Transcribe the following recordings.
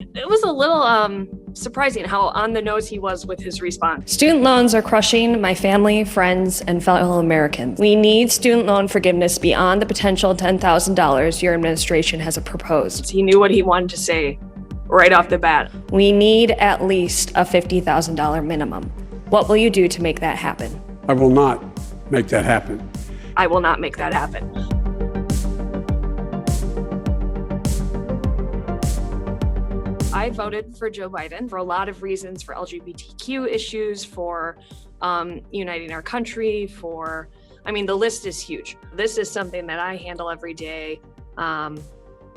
It was a little surprising how on the nose he was with his response. Student loans are crushing my family, friends, and fellow Americans. We need student loan forgiveness beyond the potential $10,000 your administration has proposed. He knew what he wanted to say right off the bat. We need at least a $50,000 minimum. What will you do to make that happen? I will not make that happen. I will not make that happen. I voted for Joe Biden for a lot of reasons, for LGBTQ issues, for uniting our country, the list is huge. This is something that I handle every day,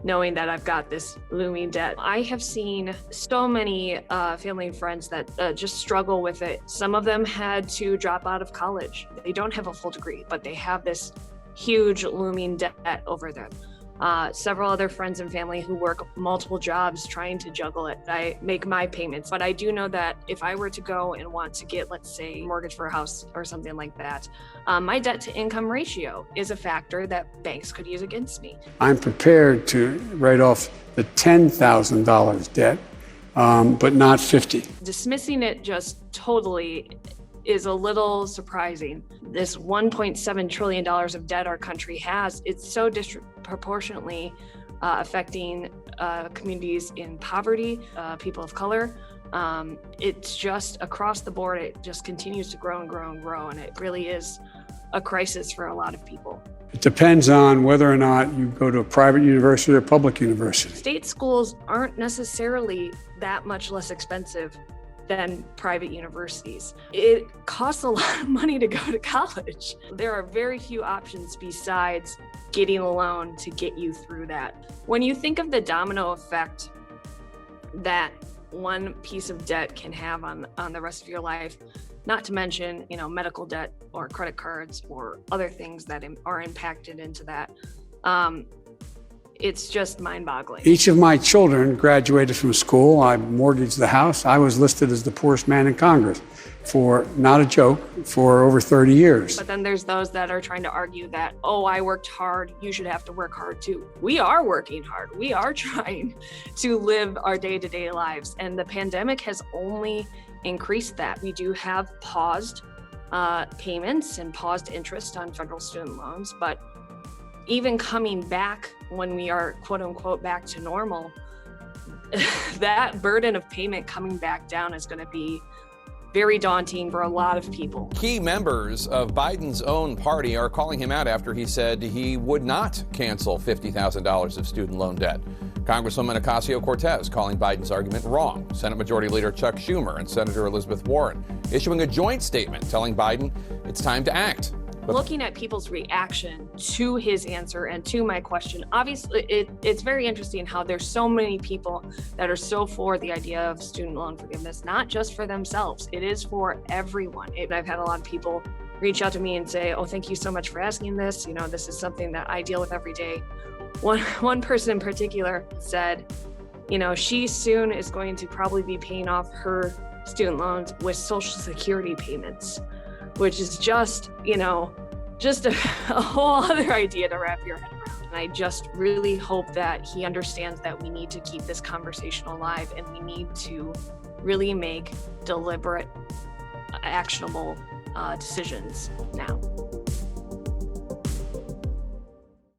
knowing that I've got this looming debt. I have seen so many family and friends that just struggle with it. Some of them had to drop out of college. They don't have a full degree, but they have this huge looming debt over them. Several other friends and family who work multiple jobs trying to juggle it. I make my payments, but I do know that if I were to go and want to get, let's say, a mortgage for a house or something like that, my debt to income ratio is a factor that banks could use against me. I'm prepared to write off the $10,000 debt, but not 50. Dismissing it just totally is a little surprising. This $1.7 trillion of debt our country has, it's so disproportionately affecting communities in poverty, people of color. It's just across the board, it just continues to grow and grow and grow, and it really is a crisis for a lot of people. It depends on whether or not you go to a private university or public university. State schools aren't necessarily that much less expensive than private universities. It costs a lot of money to go to college. There are very few options besides getting a loan to get you through that. When you think of the domino effect that one piece of debt can have on the rest of your life, not to mention, medical debt or credit cards or other things that are impacted into that, it's just mind-boggling. Each of my children graduated from school. I mortgaged the house. I was listed as the poorest man in Congress for, not a joke, for over 30 years. But then there's those that are trying to argue that, I worked hard, you should have to work hard too. We are working hard. We are trying to live our day-to-day lives. And the pandemic has only increased that. We do have paused payments and paused interest on federal student loans, but even coming back when we are quote unquote back to normal, that burden of payment coming back down is going to be very daunting for a lot of people. Key members of Biden's own party are calling him out after he said he would not cancel $50,000 of student loan debt. Congresswoman Ocasio-Cortez calling Biden's argument wrong. Senate Majority Leader Chuck Schumer and Senator Elizabeth Warren issuing a joint statement telling Biden it's time to act. Looking at people's reaction to his answer and to my question, obviously it's very interesting how there's so many people that are so for the idea of student loan forgiveness, not just for themselves. It is for everyone. I've had a lot of people reach out to me and say, thank you so much for asking this. This is something that I deal with every day. One person in particular said, she soon is going to probably be paying off her student loans with Social Security payments, which is just a whole other idea to wrap your head around. And I just really hope that he understands that we need to keep this conversation alive and we need to really make deliberate, actionable decisions now.